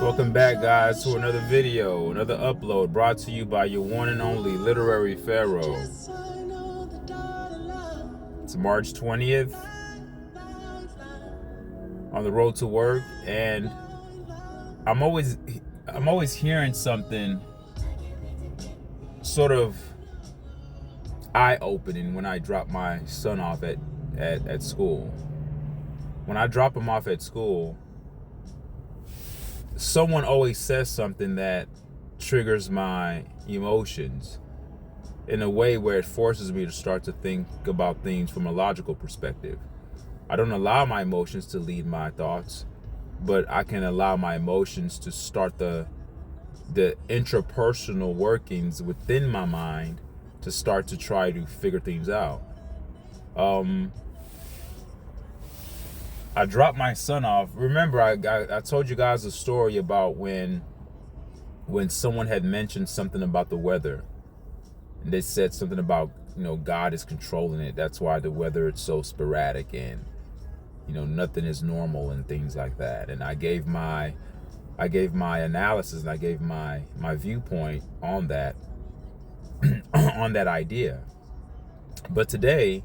Welcome back, guys, to another video, another upload brought to you by your one and only Literary Pharaoh. It's March 20th, on the road to work, and I'm always hearing something sort of eye-opening when I drop my son off at school. When I drop him off at school, someone always says something that triggers my emotions in a way where it forces me to start to think about things from a logical perspective. I don't allow my emotions to lead my thoughts, but I can allow my emotions to start the intrapersonal workings within my mind to start to try to figure things out. I dropped my son off. Remember, I told you guys a story about when someone had mentioned something about the weather. And they said something about, God is controlling it. That's why the weather is so sporadic and, nothing is normal and things like that. And I gave my analysis and I gave my viewpoint on that, on that idea. But today,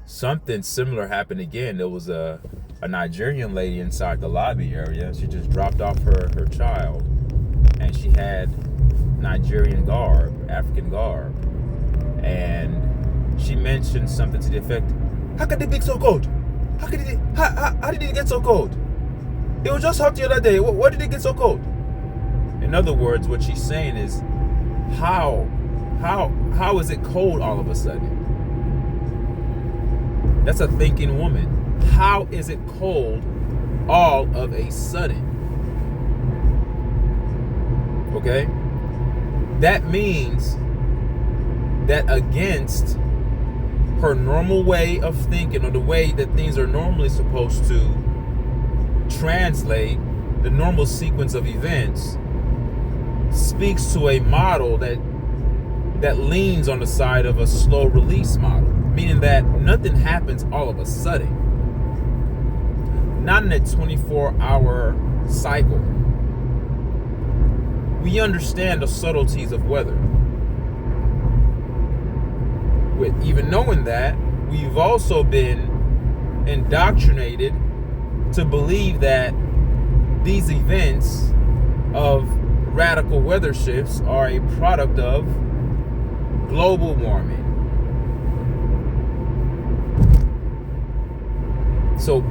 something similar happened again. There was a Nigerian lady inside the lobby area. She just dropped off her child, and she had Nigerian garb, African garb, and she mentioned something to the effect, "How could it be so cold? How did it get so cold? It was just hot the other day. Why did it get so cold?" In other words, what she's saying is, how is it cold all of a sudden? That's a thinking woman. How is it cold all of a sudden? Okay? That means that against her normal way of thinking, or the way that things are normally supposed to translate, the normal sequence of events speaks to a model that leans on the side of a slow release model, meaning that nothing happens all of a sudden. Not in a 24-hour cycle. We understand the subtleties of weather. With even knowing that, we've also been indoctrinated to believe that these events of radical weather shifts are a product of global warming. So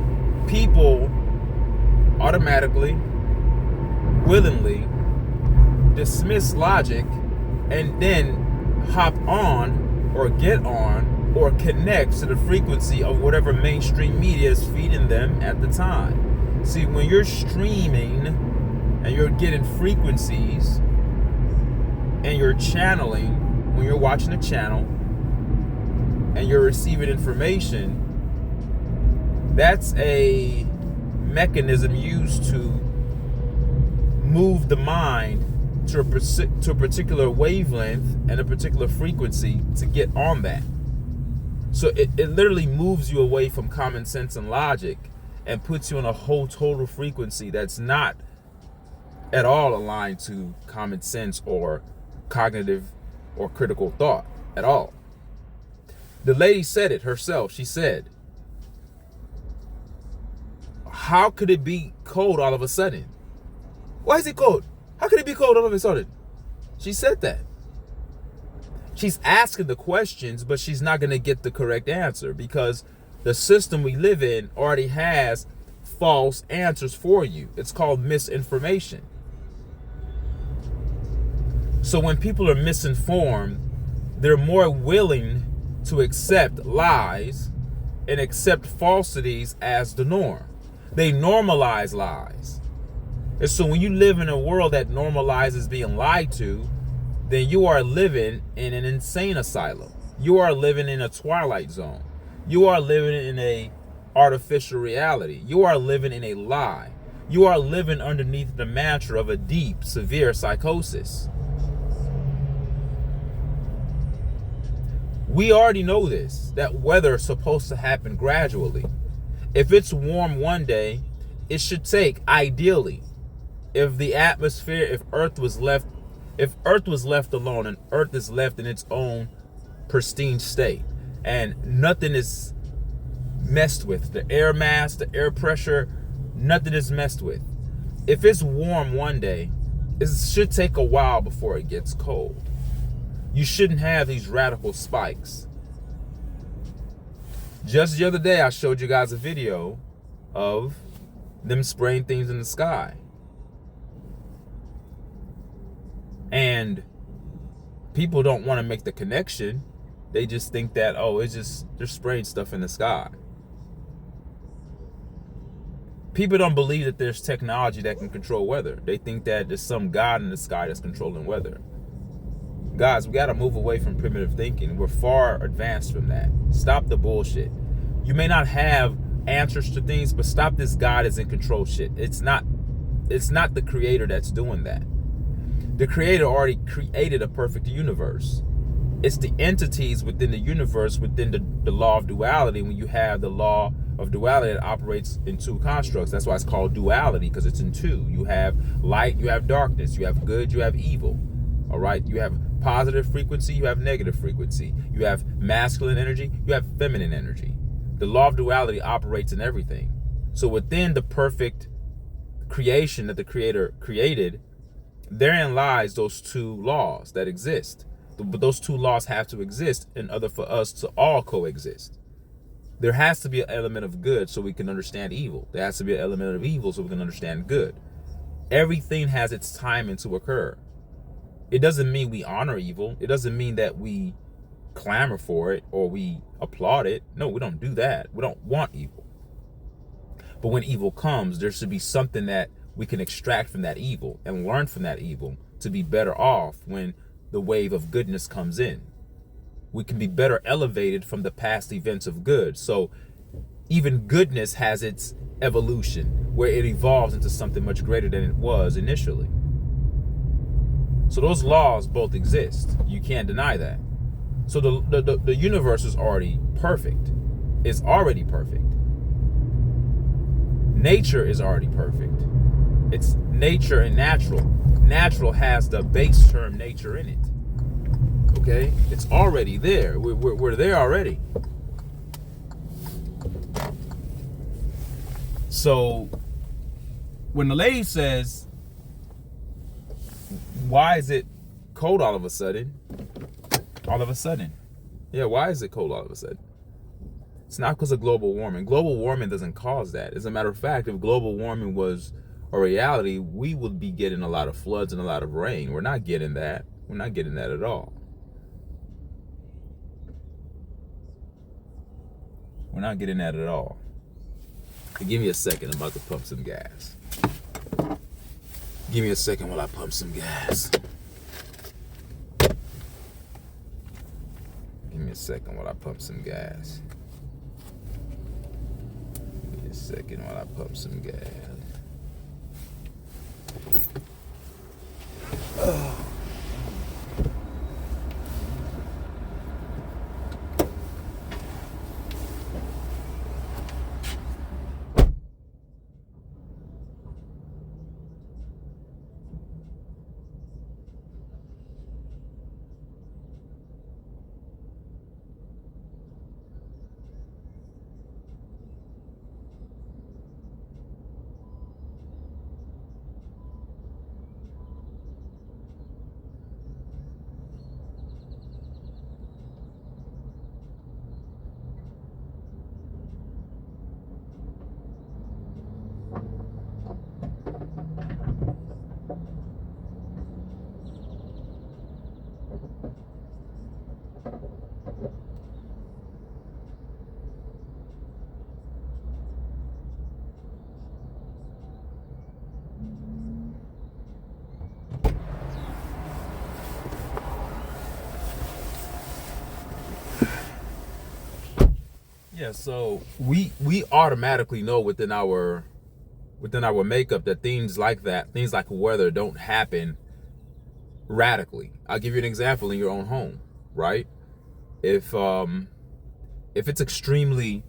people automatically, willingly dismiss logic and then hop on or get on or connect to the frequency of whatever mainstream media is feeding them at the time. See, when you're streaming and you're getting frequencies and you're channeling, when you're watching a channel and you're receiving information, that's a mechanism used to move the mind to a particular wavelength and a particular frequency to get on that. So it literally moves you away from common sense and logic and puts you on a whole total frequency that's not at all aligned to common sense or cognitive or critical thought at all. The lady said it herself. She said, "How could it be cold all of a sudden? Why is it cold? How could it be cold all of a sudden?" She said that. She's asking the questions, but she's not going to get the correct answer because the system we live in already has false answers for you. It's called misinformation. So when people are misinformed, they're more willing to accept lies and accept falsities as the norm. They normalize lies. And so when you live in a world that normalizes being lied to, then you are living in an insane asylum. You are living in a twilight zone. You are living in a artificial reality. You are living in a lie. You are living underneath the mantra of a deep, severe psychosis. We already know this, that weather is supposed to happen gradually. If it's warm one day, it should take, ideally, if the atmosphere, if Earth was left alone, and Earth is left in its own pristine state, and nothing is messed with, the air mass, the air pressure, nothing is messed with. If it's warm one day, it should take a while before it gets cold. You shouldn't have these radical spikes. Just the other day, I showed you guys a video of them spraying things in the sky. And people don't want to make the connection. They just think that, oh, it's just, they're spraying stuff in the sky. People don't believe that there's technology that can control weather. They think that there's some God in the sky that's controlling weather. Guys, we got to move away from primitive thinking. We're far advanced from that. Stop the bullshit. You may not have answers to things, but stop this God is in control shit. It's not the creator that's doing that. The creator already created a perfect universe. It's the entities within the universe, within the law of duality. When you have the law of duality that operates in two constructs, that's why it's called duality, because it's in two. You have light, you have darkness, you have good, you have evil. All right, you have positive frequency, you have negative frequency, you have masculine energy, you have feminine energy. The law of duality operates in everything. So within the perfect creation that the creator created, therein lies those two laws that exist. But those two laws have to exist in order for us to all coexist. There has to be an element of good so we can understand evil. There has to be an element of evil so we can understand good. Everything has its timing to occur. It doesn't mean we honor evil. It doesn't mean that we clamor for it or we applaud it. No, we don't do that. We don't want evil. But when evil comes, there should be something that we can extract from that evil and learn from that evil to be better off when the wave of goodness comes in. We can be better elevated from the past events of good. So even goodness has its evolution where it evolves into something much greater than it was initially. So those laws both exist. You can't deny that. So the universe is already perfect. It's already perfect. Nature is already perfect. It's nature and natural. Natural has the base term nature in it. Okay? It's already there. We're there already. So when the lady says, why is it cold all of a sudden? All of a sudden. Yeah, why is it cold all of a sudden? It's not because of global warming. Global warming doesn't cause that. As a matter of fact, if global warming was a reality, we would be getting a lot of floods and a lot of rain. We're not getting that. We're not getting that at all. We're not getting that at all. Give me a second. I'm about to pump some gas. Give me a second while I pump some gas. Give me a second while I pump some gas. Give me a second while I pump some gas. Oh. Yeah, so we automatically know within our makeup that things like weather don't happen radically. I'll give you an example in your own home, right? If it's extremely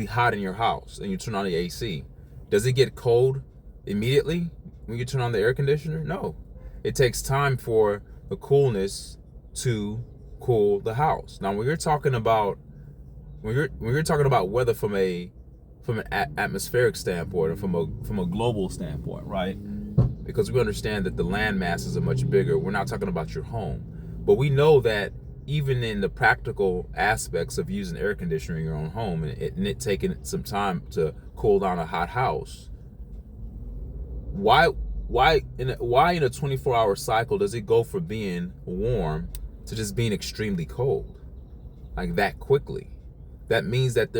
hot in your house and you turn on the AC, does it get cold immediately? when you turn on the air conditioner? No. It takes time for the coolness to cool the house. Now, when you're talking about weather from an atmospheric standpoint, or from a global standpoint, right? Because we understand that the land masses are much bigger. We're not talking about your home, but we know that even in the practical aspects of using air conditioner in your own home and it taking some time to cool down a hot house, why in a 24-hour cycle does it go from being warm to just being extremely cold like that quickly? That means that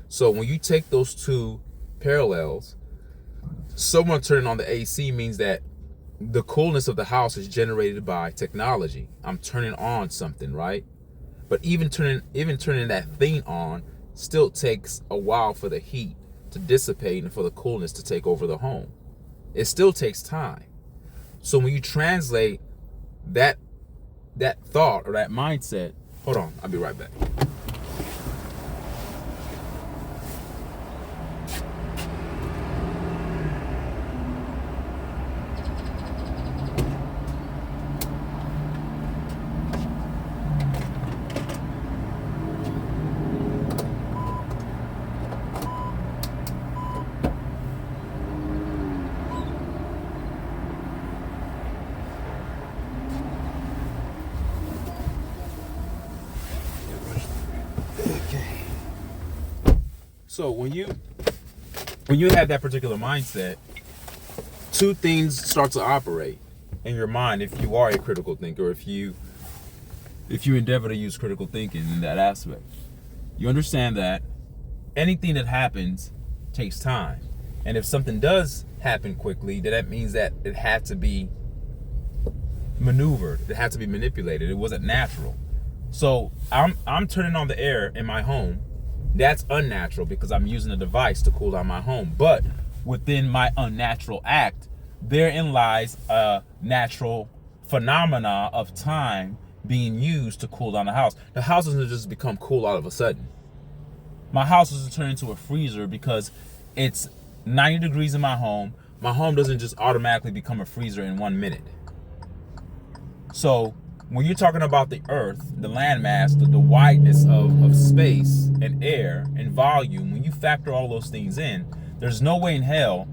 so when you take those two parallels, someone turning on the AC means that the coolness of the house is generated by technology. I'm turning on something, right? But even turning that thing on still takes a while for the heat to dissipate and for the coolness to take over the home. It still takes time. So when you translate that thought or that mindset, hold on, I'll be right back. So when you have that particular mindset, two things start to operate in your mind if you are a critical thinker, if you endeavor to use critical thinking in that aspect. You understand that anything that happens takes time. And if something does happen quickly, then that means that it had to be maneuvered, it had to be manipulated. It wasn't natural. So I'm turning on the air in my home. That's unnatural because I'm using a device to cool down my home. But within my unnatural act, therein lies a natural phenomena of time being used to cool down the house. The house doesn't just become cool all of a sudden. My house doesn't turn into a freezer because it's 90 degrees in my home. My home doesn't just automatically become a freezer in 1 minute. So when you're talking about the earth, the landmass, the wideness of space and air and volume, when you factor all those things in, there's no way in hell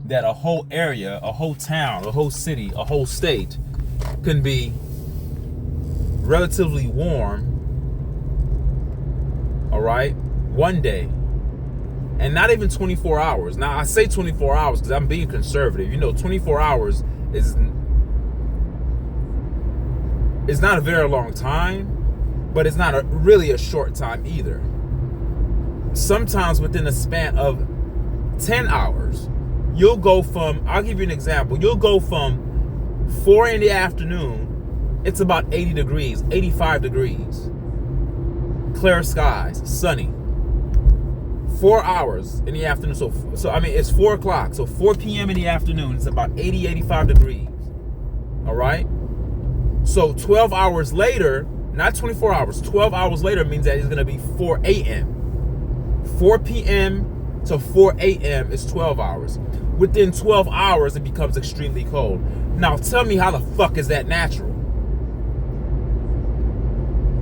that a whole area, a whole town, a whole city, a whole state can be relatively warm, all right, one day, and not even 24 hours. Now, I say 24 hours because I'm being conservative. 24 hours is not a very long time, but it's not really a short time either. Sometimes within a span of 10 hours, you'll go from, I'll give you an example, you'll go from 4 in the afternoon, it's about 80 degrees, 85 degrees, clear skies, sunny. 4 hours in the afternoon, so I mean, it's 4 o'clock, so 4 p.m. in the afternoon, it's about 80, 85 degrees, all right? So 12 hours later, not 24 hours, 12 hours later means that it's going to be 4 a.m. 4 p.m. to 4 a.m. is 12 hours. Within 12 hours, it becomes extremely cold. Now, tell me how the fuck is that natural?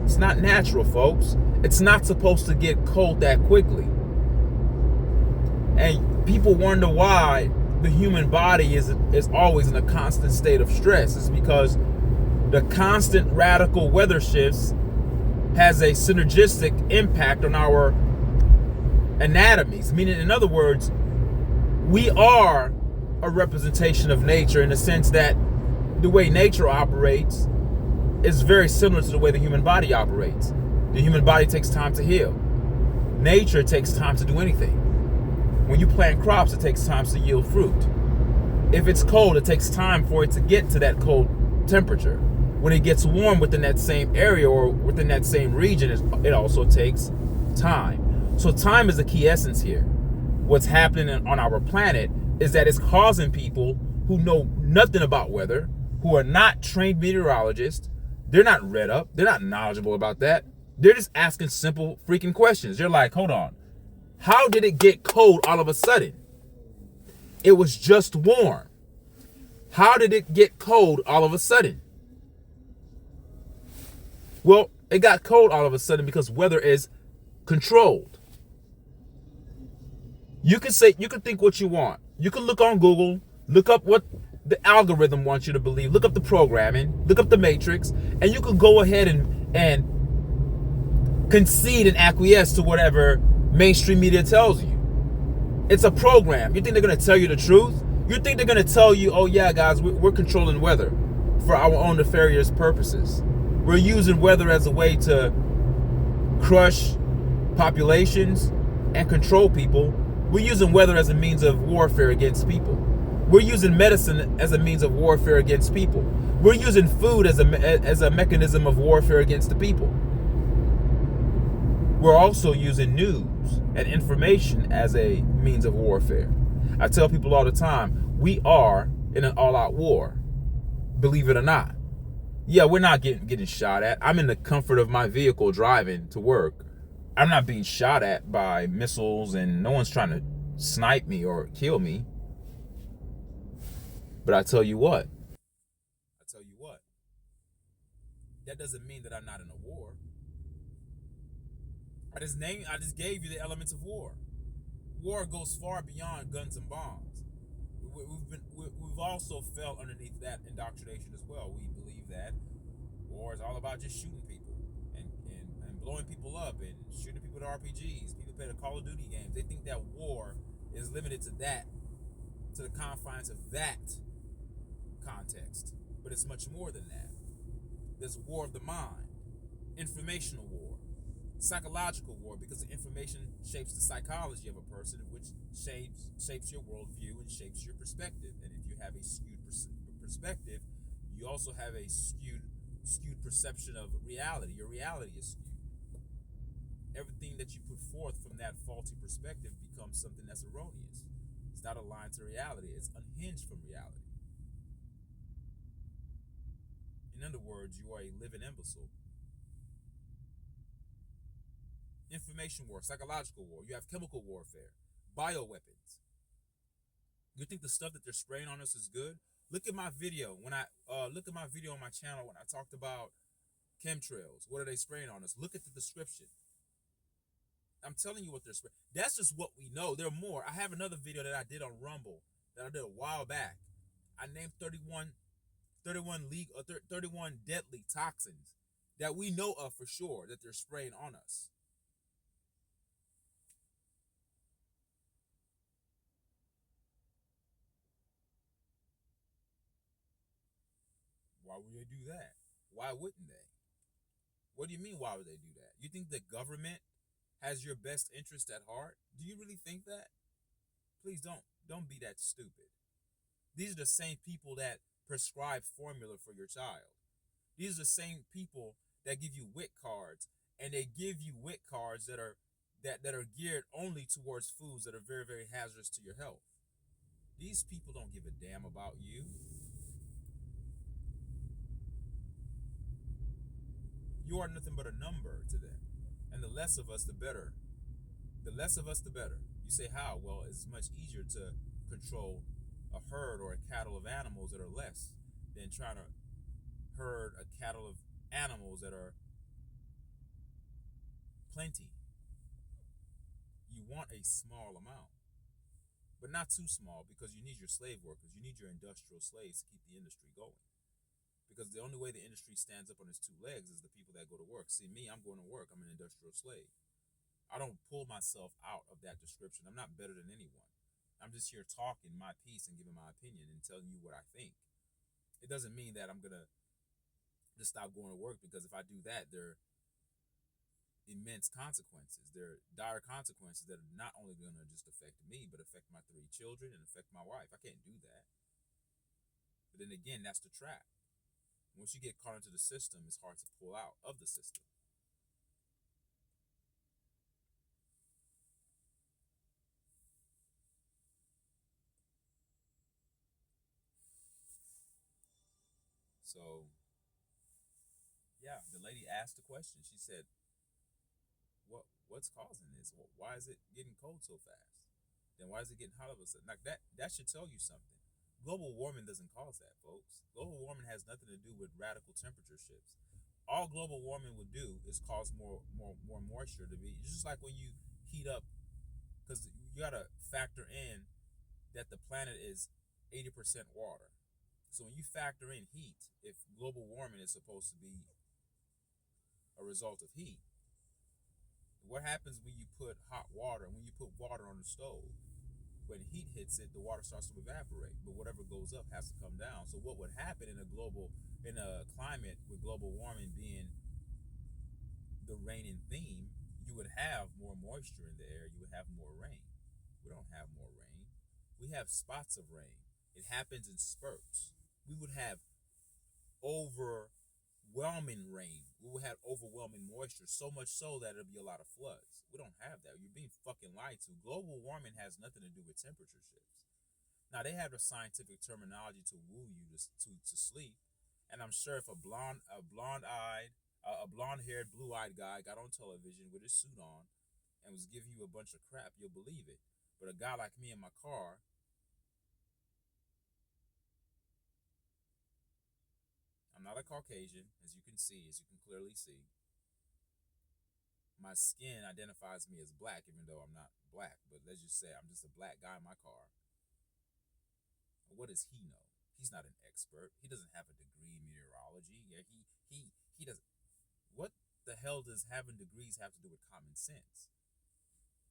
It's not natural, folks. It's not supposed to get cold that quickly. And people wonder why the human body is always in a constant state of stress. It's because the constant radical weather shifts has a synergistic impact on our anatomies. Meaning, in other words, we are a representation of nature in the sense that the way nature operates is very similar to the way the human body operates. The human body takes time to heal. Nature takes time to do anything. When you plant crops, it takes time to yield fruit. If it's cold, it takes time for it to get to that cold temperature. When it gets warm within that same area or within that same region, it also takes time. So time is the key essence here. What's happening on our planet is that it's causing people who know nothing about weather, who are not trained meteorologists, they're not read up, they're not knowledgeable about that. They're just asking simple freaking questions. They're like, hold on, how did it get cold all of a sudden? It was just warm. How did it get cold all of a sudden? Well, it got cold all of a sudden because weather is controlled. You can say, you can think what you want. You can look on Google, look up what the algorithm wants you to believe, look up the programming, look up the matrix, and you can go ahead and concede and acquiesce to whatever mainstream media tells you. It's a program. You think they're going to tell you the truth? You think they're going to tell you, oh yeah, guys, we're controlling weather for our own nefarious purposes. We're using weather as a way to crush populations and control people. We're using weather as a means of warfare against people. We're using medicine as a means of warfare against people. We're using food as a mechanism of warfare against the people. We're also using news and information as a means of warfare. I tell people all the time, we are in an all-out war, believe it or not. Yeah, we're not getting shot at. I'm in the comfort of my vehicle driving to work. I'm not being shot at by missiles, and no one's trying to snipe me or kill me. But I tell you what, that doesn't mean that I'm not in a war. I just gave you the elements of war. War goes far beyond guns and bombs. We've also fell underneath that indoctrination as well. We believe that war is all about just shooting people and blowing people up and shooting people with RPGs. People play the Call of Duty games. They think that war is limited to that, to the confines of that context. But it's much more than that. There's war of the mind, informational war, psychological war, because the information shapes the psychology of a person, which shapes your worldview and shapes your perspective. And if you have a skewed perspective, you also have a skewed perception of reality. Your reality is skewed. Everything that you put forth from that faulty perspective becomes something that's erroneous. It's not aligned to reality. It's unhinged from reality. In other words, you are a living imbecile. Information war, psychological war. You have chemical warfare, bioweapons. You think the stuff that they're spraying on us is good? Look at my video look at my video on my channel when I talked about chemtrails. What are they spraying on us? Look at the description. I'm telling you what they're spraying. That's just what we know. There are more. I have another video that I did on Rumble that I did a while back. I named 31 deadly toxins that we know of for sure that they're spraying on us. Why would they do that? Why wouldn't they? What do you mean, why would they do that? You think the government has your best interest at heart? Do you really think that? Please don't be that stupid. These are the same people that prescribe formula for your child. These are the same people that give you WIC cards, and they give you WIC cards that are geared only towards foods that are very, very hazardous to your health. These people don't give a damn about you. You are nothing but a number to them. And the less of us, the better. The less of us, the better. You say, how? Well, it's much easier to control a herd or a cattle of animals that are less than trying to herd a cattle of animals that are plenty. You want a small amount, but not too small, because you need your slave workers. You need your industrial slaves to keep the industry going. Because the only way the industry stands up on its two legs is the people that go to work. See, me, I'm going to work. I'm an industrial slave. I don't pull myself out of that description. I'm not better than anyone. I'm just here talking my piece and giving my opinion and telling you what I think. It doesn't mean that I'm going to just stop going to work, because if I do that, there are immense consequences. There are dire consequences that are not only going to just affect me, but affect my 3 children and affect my wife. I can't do that. But then again, that's the trap. Once you get caught into the system, it's hard to pull out of the system. So, yeah, the lady asked the question. She said, what's causing this? Why is it getting cold so fast? Then why is it getting hot all of a sudden? Like that should tell you something. global warming doesn't cause that, folks. Global warming has nothing to do with radical temperature shifts. All global warming would do is cause more moisture to be. It's just like when you heat up, because you gotta factor in that the planet is 80% water. So when you factor in heat, if global warming is supposed to be a result of heat, what happens when you put hot water, when you put water on the stove? When heat hits it, the water starts to evaporate, but whatever goes up has to come down. So what would happen in a climate with global warming being the reigning theme, you would have more moisture in the air, you would have more rain. We don't have more rain. We have spots of rain. It happens in spurts. We would have overwhelming rain. We would have overwhelming moisture, so much so that it'll be a lot of floods. We don't have that. You're being fucking lied to. Global warming has nothing to do with temperature shifts. Now they have the scientific terminology to woo you to sleep, and I'm sure if a blonde-haired, blue-eyed guy got on television with his suit on and was giving you a bunch of crap, you'll believe it. But a guy like me in my car, I'm not a Caucasian, as you can clearly see. My skin identifies me as black, even though I'm not black. But let's just say I'm just a black guy in my car. What does he know? He's not an expert. He doesn't have a degree in meteorology. Yeah, he doesn't. What the hell does having degrees have to do with common sense?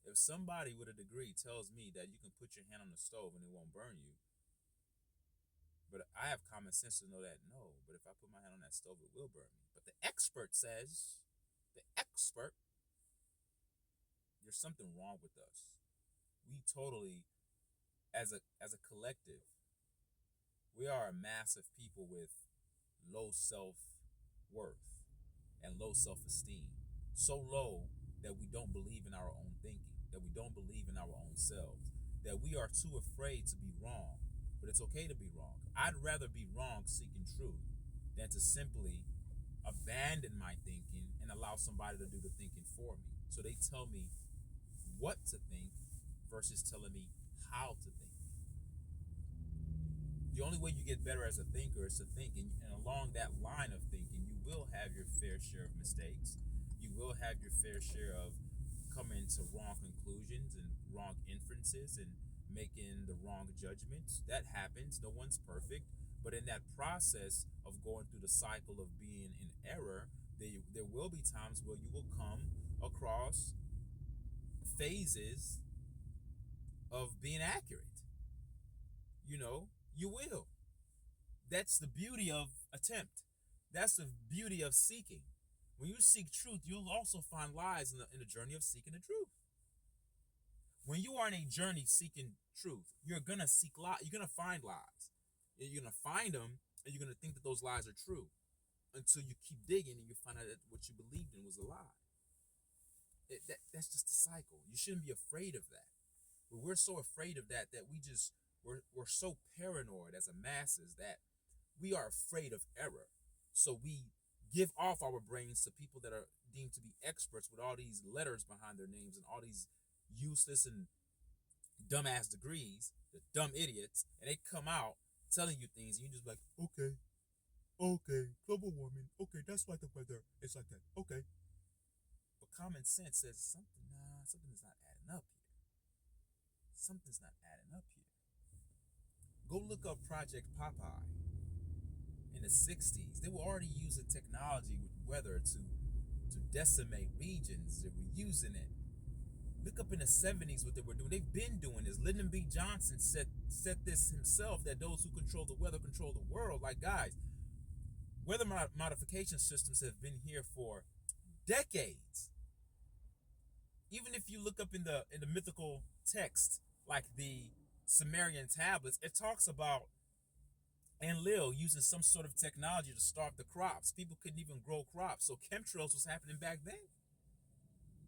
If somebody with a degree tells me that you can put your hand on the stove and it won't burn you, but I have common sense to know that no, but if I put my hand on that stove, it will burn me. But the expert says, there's something wrong with us. We totally, as a collective, we are a mass of people with low self-worth and low self-esteem. So low that we don't believe in our own thinking, that we don't believe in our own selves, that we are too afraid to be wrong. But it's okay to be wrong. I'd rather be wrong seeking truth than to simply abandon my thinking and allow somebody to do the thinking for me. So they tell me what to think versus telling me how to think. The only way you get better as a thinker is to think, and along that line of thinking, you will have your fair share of mistakes. You will have your fair share of coming to wrong conclusions and wrong inferences and making the wrong judgments. That happens. No one's perfect. But in that process of going through the cycle of being in error, there will be times where you will come across phases of being accurate. You will. That's the beauty of attempt. That's the beauty of seeking. When you seek truth, you'll also find lies in the journey of seeking the truth. When you are in a journey seeking truth, you're gonna seek lies. You're gonna find lies. You're gonna find them, and you're gonna think that those lies are true, until you keep digging and you find out that what you believed in was a lie. That's just a cycle. You shouldn't be afraid of that. But we're so afraid of that we're so paranoid as a masses that we are afraid of error. So we give off our brains to people that are deemed to be experts with all these letters behind their names and all these useless and dumbass degrees, the dumb idiots, and they come out telling you things and you just like, okay, global warming, okay, that's why the weather is like that, okay. But common sense says something is not adding up here. Something's not adding up here. Go look up Project Popeye. In the 60s, they were already using technology with weather to decimate regions. They were using it. Look up in the 70s what they were doing. They've been doing this. Lyndon B. Johnson said this himself, that those who control the weather control the world. Like, guys, weather modification systems have been here for decades. Even if you look up in the mythical text, like the Sumerian tablets, it talks about Enlil using some sort of technology to starve the crops. People couldn't even grow crops. So chemtrails was happening back then.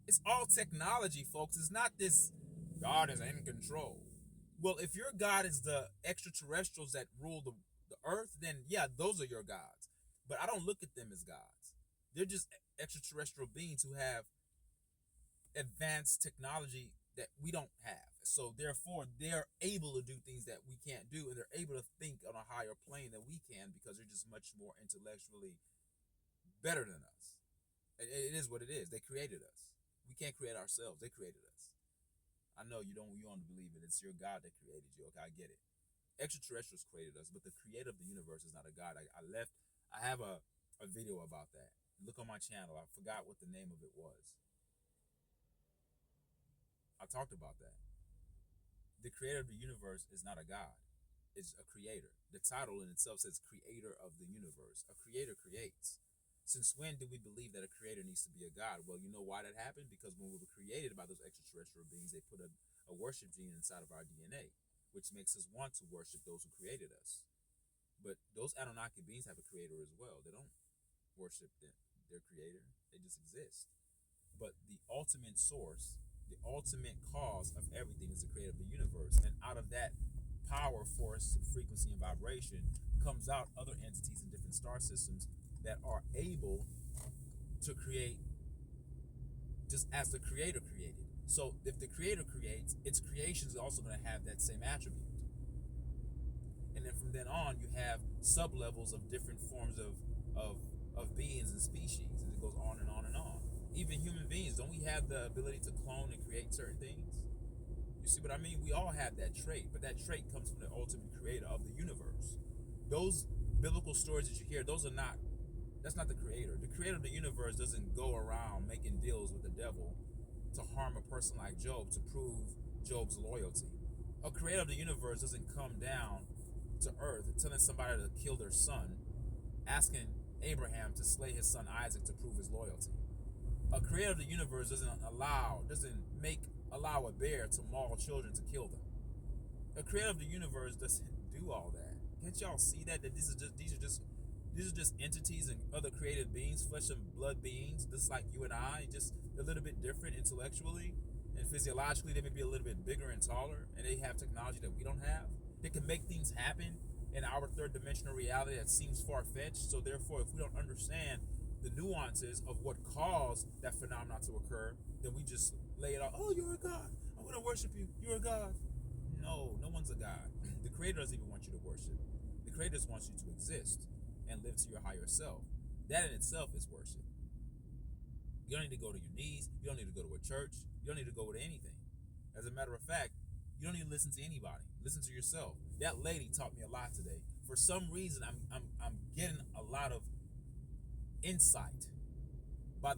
It's all technology, folks. It's not this God is in control. Well, if your God is the extraterrestrials that rule the earth, then yeah, those are your gods. But I don't look at them as gods. They're just extraterrestrial beings who have advanced technology that we don't have. So therefore, they're able to do things that we can't do, and they're able to think on a higher plane than we can because they're just much more intellectually better than us. It is what it is. They created us. We can't create ourselves. They created us. I know you don't believe it. It's your God that created you. Okay, I get it. Extraterrestrials created us, but the creator of the universe is not a God. I have a video about that. Look on my channel. I forgot what the name of it was. I talked about that. The creator of the universe is not a God. It's a creator. The title in itself says creator of the universe. A creator creates. Since when did we believe that a creator needs to be a God? Well, you know why that happened? Because when we were created by those extraterrestrial beings, they put a worship gene inside of our DNA, which makes us want to worship those who created us. But those Anunnaki beings have a creator as well. They don't worship their creator. They just exist. But the ultimate source, the ultimate cause of everything is the creator of the universe. And out of that power, force, frequency, and vibration comes out other entities in different star systems that are able to create just as the creator created. So if the creator creates, its creation is also going to have that same attribute. And then from then on, you have sub-levels of different forms of beings and species, and it goes on and on and on. Even human beings, don't we have the ability to clone and create certain things? You see what I mean? We all have that trait, but that trait comes from the ultimate creator of the universe. Those biblical stories that you hear, that's not the creator. The creator of the universe doesn't go around making deals with the devil to harm a person like Job to prove Job's loyalty. A creator of the universe doesn't come down to earth telling somebody to kill their son, asking Abraham to slay his son Isaac to prove his loyalty. A creator of the universe doesn't allow a bear to maul children to kill them. A creator of the universe doesn't do all that. Can't y'all see that these are just entities and other created beings, flesh and blood beings, just like you and I, just a little bit different intellectually and physiologically. They may be a little bit bigger and taller, and they have technology that we don't have. They can make things happen in our third dimensional reality that seems far-fetched. So therefore, if we don't understand the nuances of what caused that phenomenon to occur, then we just lay it out. Oh, you're a God. I'm going to worship you. You're a God. No one's a God. The creator doesn't even want you to worship. The creator just wants you to exist and live to your higher self. That in itself is worship. You don't need to go to your knees. You don't need to go to a church. You don't need to go to anything. As a matter of fact, you don't need to listen to anybody. Listen to yourself. That lady taught me a lot today. For some reason, I'm getting a lot of insight by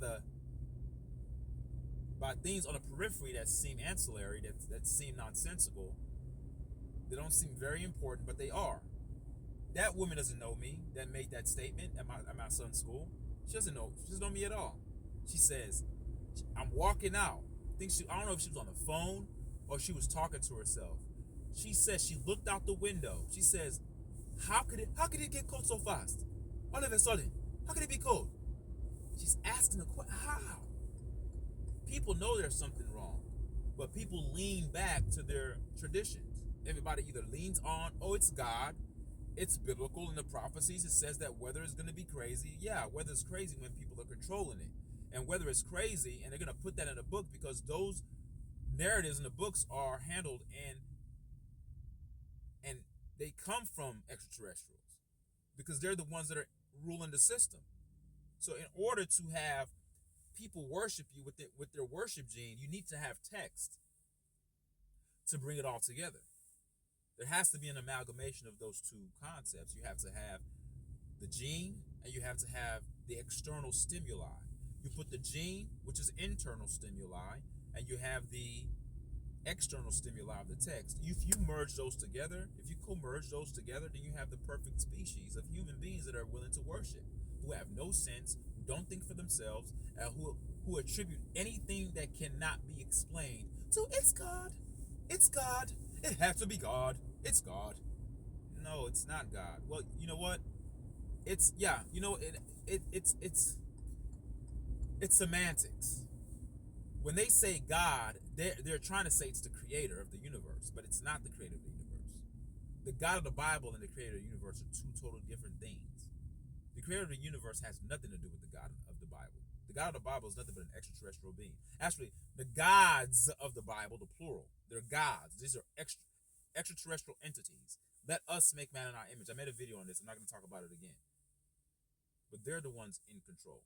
things on the periphery that seem ancillary, that seem nonsensical. They don't seem very important, but they are. That woman doesn't know me that made that statement at my son's school. She doesn't know me at all. She says, I'm walking out. I don't know if she was on the phone or she was talking to herself. She says she looked out the window. She says, how could it get cold so fast? All of a sudden, how could it be cold? She's asking a question. How? People know there's something wrong, but people lean back to their traditions. Everybody either leans on, oh, it's God, it's biblical in the prophecies. It says that weather is going to be crazy. Yeah, weather's crazy when people are controlling it. And weather is crazy, and they're going to put that in a book because those narratives in the books are handled and they come from extraterrestrials because they're the ones that are ruling the system. So in order to have people worship you with their worship gene, you need to have text to bring it all together. There has to be an amalgamation of those two concepts. You have to have the gene and you have to have the external stimuli. You put the gene, which is internal stimuli, and you have the external stimuli of the text. If you merge those together, if you co-merge those together, then you have the perfect species of human beings that are willing to worship, who have no sense, who don't think for themselves, and who attribute anything that cannot be explained to it's God. It's God. It has to be God. It's God. No, it's not God. Well, you know what? It's semantics. When they say God, they're trying to say it's the creator of the universe, but it's not the creator of the universe. The God of the Bible and the creator of the universe are two totally different things. The creator of the universe has nothing to do with the God of the Bible. The God of the Bible is nothing but an extraterrestrial being. Actually, the gods of the Bible, the plural, they're gods. These are extraterrestrial entities. Let us make man in our image. I made a video on this. I'm not going to talk about it again. But they're the ones in control.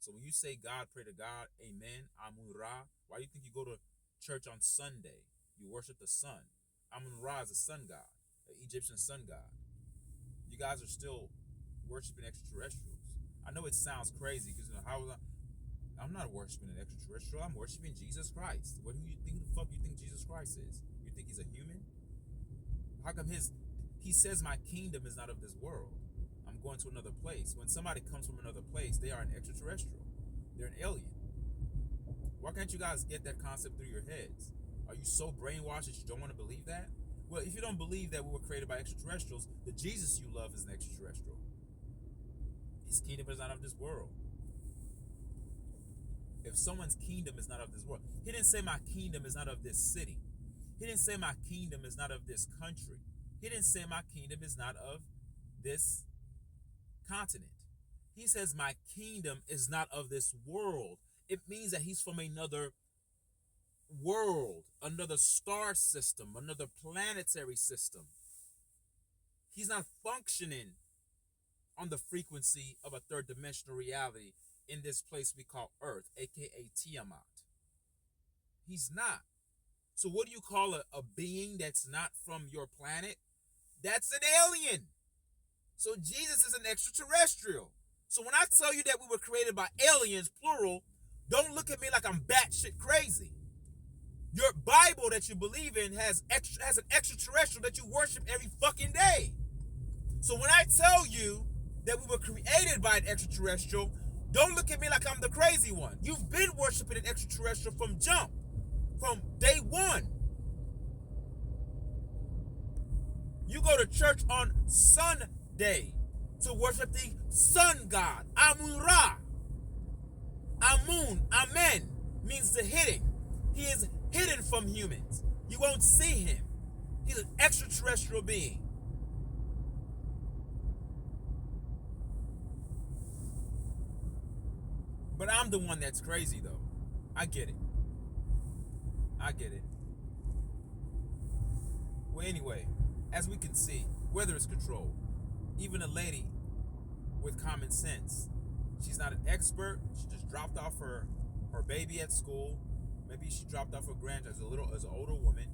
So when you say God, pray to God, amen, Amun-Ra, why do you think you go to church on Sunday? You worship the sun. Amun-Ra is a sun god, an Egyptian sun god. You guys are still worshiping extraterrestrials. I know it sounds crazy because I'm not worshiping an extraterrestrial. I'm worshiping Jesus Christ. Who the fuck you think Jesus Christ is? You think he's a human? How come he says my kingdom is not of this world? I'm going to another place. When somebody comes from another place, they are an extraterrestrial. They're an alien. Why can't you guys get that concept through your heads? Are you so brainwashed that you don't want to believe that? Well, if you don't believe that we were created by extraterrestrials, the Jesus you love is an extraterrestrial. His kingdom is not of this world. If someone's kingdom is not of this world, he didn't say my kingdom is not of this city. He didn't say my kingdom is not of this country. He didn't say my kingdom is not of this continent. He says my kingdom is not of this world. It means that he's from another world, another star system, another planetary system. He's not functioning on the frequency of a third dimensional reality in this place we call Earth, aka Tiamat. He's not. So what do you call a being that's not from your planet? That's an alien. So Jesus is an extraterrestrial. So when I tell you that we were created by aliens, plural, don't look at me like I'm batshit crazy. Your Bible that you believe in has an extraterrestrial that you worship every fucking day. So when I tell you that we were created by an extraterrestrial, don't look at me like I'm the crazy one. You've been worshiping an extraterrestrial from jump, from day one. You go to church on Sunday to worship the sun god, Amun-Ra. Amun, Amen, means the hidden. He is hidden from humans. You won't see him. He's an extraterrestrial being. But I'm the one that's crazy, though. I get it. I get it. Well, anyway, as we can see, weather is controlled. Even a lady with common sense. She's not an expert. She just dropped off her baby at school. Maybe she dropped off her grandchild as an older woman.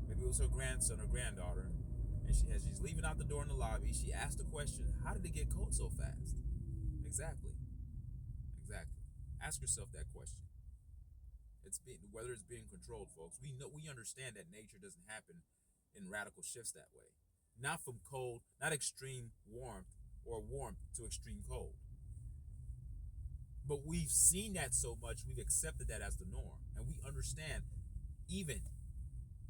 Maybe it was her grandson or granddaughter. And as she's leaving out the door in the lobby, she asked the question, how did it get cold so fast? Exactly. Ask yourself that question. Whether it's being controlled, folks. We understand that nature doesn't happen in radical shifts that way. Not from cold, not extreme warmth or warmth to extreme cold. But we've seen that so much, we've accepted that as the norm. And we understand, even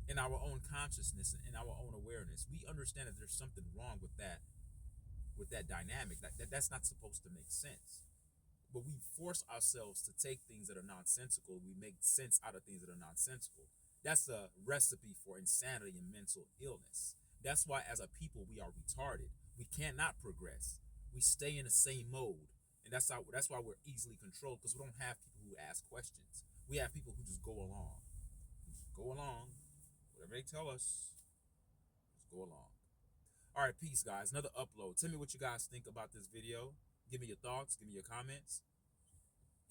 in our own consciousness and in our own awareness, we understand that there's something wrong with that dynamic. That's not supposed to make sense. But we force ourselves to take things that are nonsensical. We make sense out of things that are nonsensical. That's a recipe for insanity and mental illness. That's why as a people we are retarded. We cannot progress. We stay in the same mode. And that's why we're easily controlled, because we don't have people who ask questions. We have people who just go along. Just go along. Whatever they tell us, just go along. All right, peace, guys. Another upload. Tell me what you guys think about this video. Give me your thoughts. Give me your comments.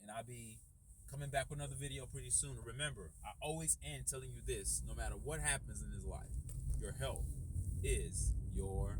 And I'll be coming back with another video pretty soon. Remember, I always end telling you this. No matter what happens in this life, your health is your